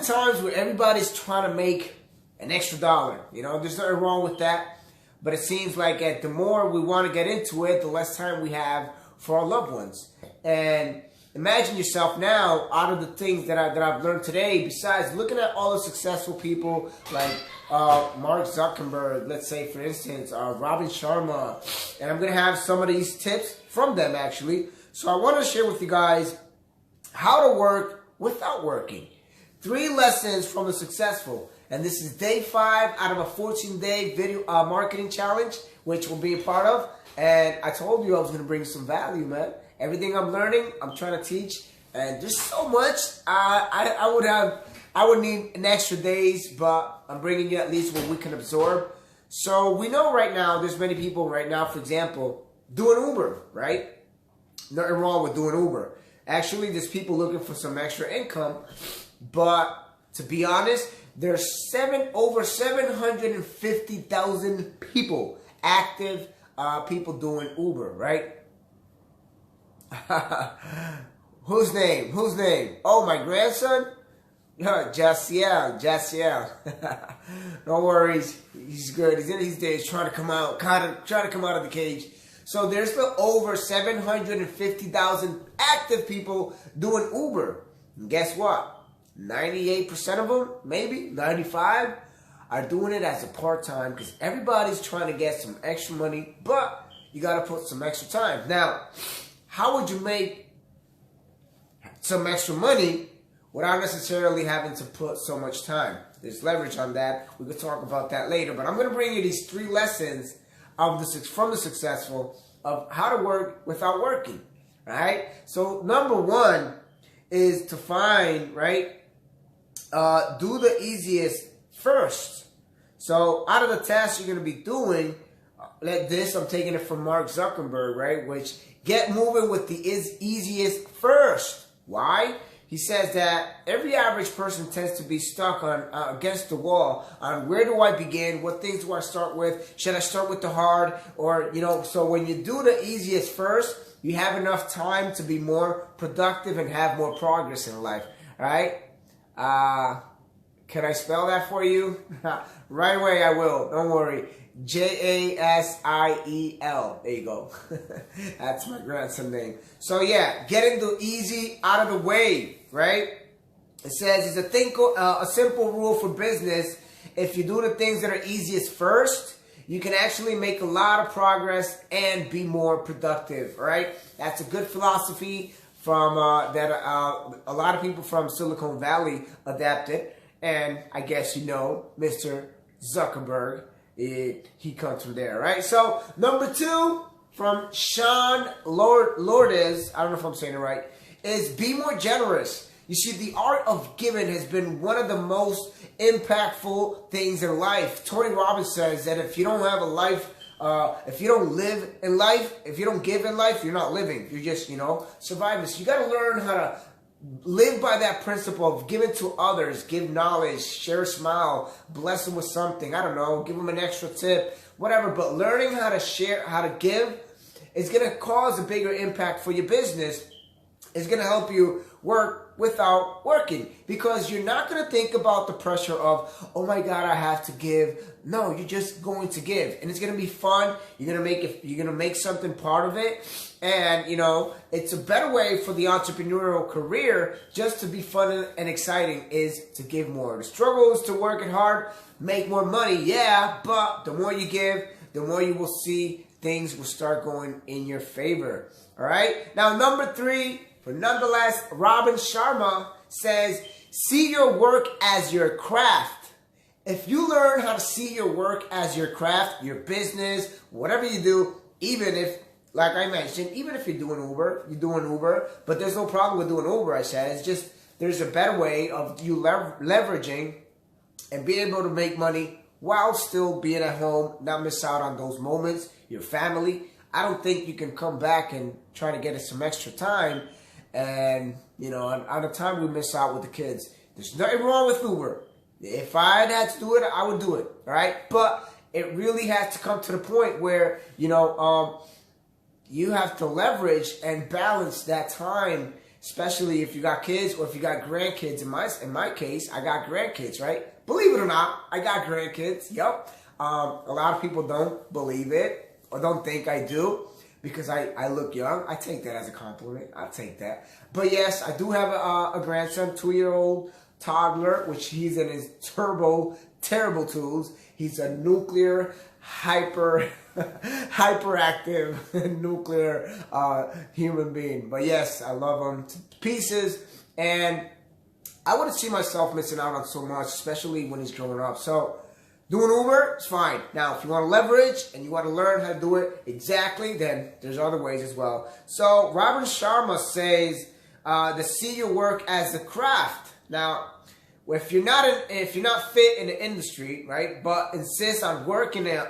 times where everybody's trying to make an extra dollar. You know, there's nothing wrong with that. But it seems like the more we want to get into it, the less time we have for our loved ones. And imagine yourself now, out of the things that I've learned today, besides looking at all the successful people like Mark Zuckerberg, let's say, for instance, Robin Sharma, and I'm going to have some of these tips from them, actually. So I want to share with you guys how to work without working. 3 lessons from the successful. And this is day 5 out of a 14-day video marketing challenge, which we'll be a part of. And I told you I was going to bring some value, man. Everything I'm learning, I'm trying to teach. And there's so much. I would need an extra days, but I'm bringing you at least what we can absorb. So we know right now, there's many people right now, for example, doing Uber, right? Nothing wrong with doing Uber. Actually, there's people looking for some extra income. But to be honest, there's over 750,000 people, active people doing Uber, right? Whose name? Oh, my grandson? Jaciel. No worries. He's good. He's in his days trying to come out, trying to come out of the cage. So there's still over 750,000 active people doing Uber. And guess what? 98% of them, maybe 95, are doing it as a part-time because everybody's trying to get some extra money, but you got to put some extra time. Now, how would you make some extra money without necessarily having to put so much time? There's leverage on that. We could talk about that later, but I'm going to bring you these 3 lessons from the successful of how to work without working, right? So number 1 is to find, right, do the easiest first. So out of the tasks you're going to be doing, like this, I'm taking it from Mark Zuckerberg, right, which get moving with the easiest first. Why? He says that every average person tends to be stuck on against the wall on where do I begin? What things do I start with? Should I start with the hard? Or, you know, so when you do the easiest first, you have enough time to be more productive and have more progress in life, right? Can I spell that for you? Right away, I will. Don't worry. Jasiel. There you go. That's my grandson's name. So yeah, getting the easy out of the way, right? It says it's a simple rule for business. If you do the things that are easiest first, you can actually make a lot of progress and be more productive, right? That's a good philosophy from that a lot of people from Silicon Valley adapted. And I guess you know, Mr. Zuckerberg, he comes from there, right? So number 2 from Sean Lourdes, I don't know if I'm saying it right, is be more generous. You see, the art of giving has been one of the most impactful things in life. Tony Robbins says that if you don't have a life, if you don't live in life, if you don't give in life, you're not living. You're just, you know, surviving. So you got to learn how to live by that principle of giving to others, give knowledge, share a smile, bless them with something. I don't know, give them an extra tip, whatever. But learning how to share, how to give is going to cause a bigger impact for your business. It's going to help you work without working because you're not going to think about the pressure of, oh my God, I have to give. No, you're just going to give, and it's going to be fun. You're going to make something part of it. And, you know, it's a better way for the entrepreneurial career just to be fun and exciting is to give more. The struggle is to work it hard, make more money, yeah, but the more you give, the more you will see things will start going in your favor. All right? Now, number 3, for nonetheless, Robin Sharma says, see your work as your craft. If you learn how to see your work as your craft, your business, whatever you do, even if, like I mentioned, even if you're doing Uber, but there's no problem with doing Uber, I said. It's just there's a better way of you leveraging and being able to make money while still being at home, not miss out on those moments, your family. I don't think you can come back and try to get some extra time and, you know, on the time we miss out with the kids. There's nothing wrong with Uber. If I had to do it, I would do it, right? But it really has to come to the point where, you know, you have to leverage and balance that time especially if you got kids or if you got grandkids. In my case, I got grandkids, right? Believe it or not, I got grandkids. Yep. A lot of people don't believe it or don't think I do because I look young. I take that as a compliment. I'll take that. But yes, I do have a grandson, 2-year-old toddler, which he's in his terrible tools. He's a nuclear hyperactive nuclear human being. But yes, I love him to pieces, and I wouldn't see myself missing out on so much, especially when he's growing up. So doing Uber is fine. Now, if you want to leverage and you want to learn how to do it exactly, then there's other ways as well. So Robin Sharma says to see your work as a craft. Now, if you're not fit in the industry, right, but insist on working in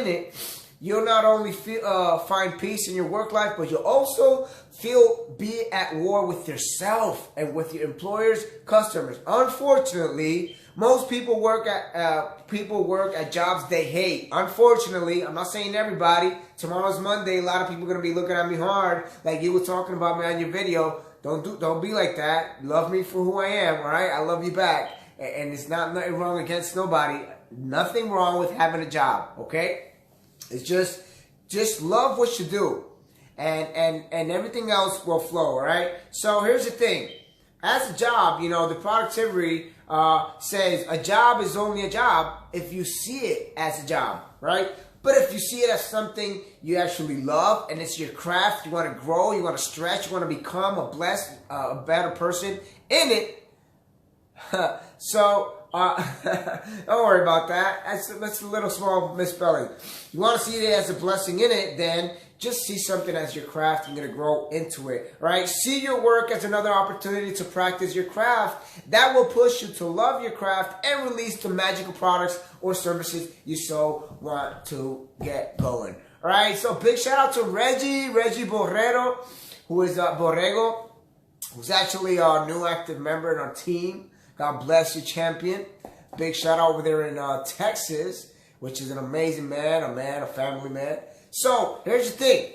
it, you'll not only find peace in your work life, but you'll also be at war with yourself and with your employers, customers. Unfortunately, most people work at jobs they hate. Unfortunately, I'm not saying everybody. Tomorrow's Monday. A lot of people are gonna be looking at me hard, like you were talking about me on your video. Don't be like that. Love me for who I am, all right? I love you back. And it's nothing wrong against nobody. Nothing wrong with having a job, okay? It's just love what you do. And everything else will flow, all right? So here's the thing. As a job, the productivity says a job is only a job if you see it as a job, right? But if you see it as something you actually love and it's your craft, you want to grow, you want to stretch, you want to become a better person in it. So, don't worry about that. That's a little small misspelling. You want to see it as a blessing in it, then just see something as your craft and you're going to grow into it, right? See your work as another opportunity to practice your craft. That will push you to love your craft and release the magical products or services you so want to get going. All right, so big shout out to Reggie Borrero, who is Borrego, who's actually our new active member in our team. God bless you, champion. Big shout out over there in Texas, which is an amazing man, a family man. So here's the thing.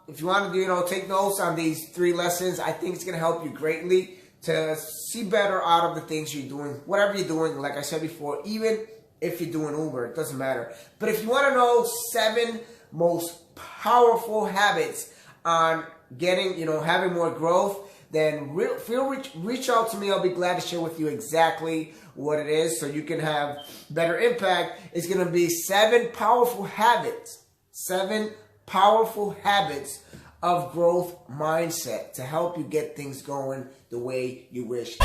If you want to, take notes on these 3 lessons, I think it's going to help you greatly to see better out of the things you're doing, whatever you're doing. Like I said before, even if you're doing Uber, it doesn't matter. But if you want to know 7 most powerful habits on getting, having more growth, then reach out to me. I'll be glad to share with you exactly what it is so you can have better impact. It's going to be 7 powerful habits. 7 powerful habits of growth mindset to help you get things going the way you wish.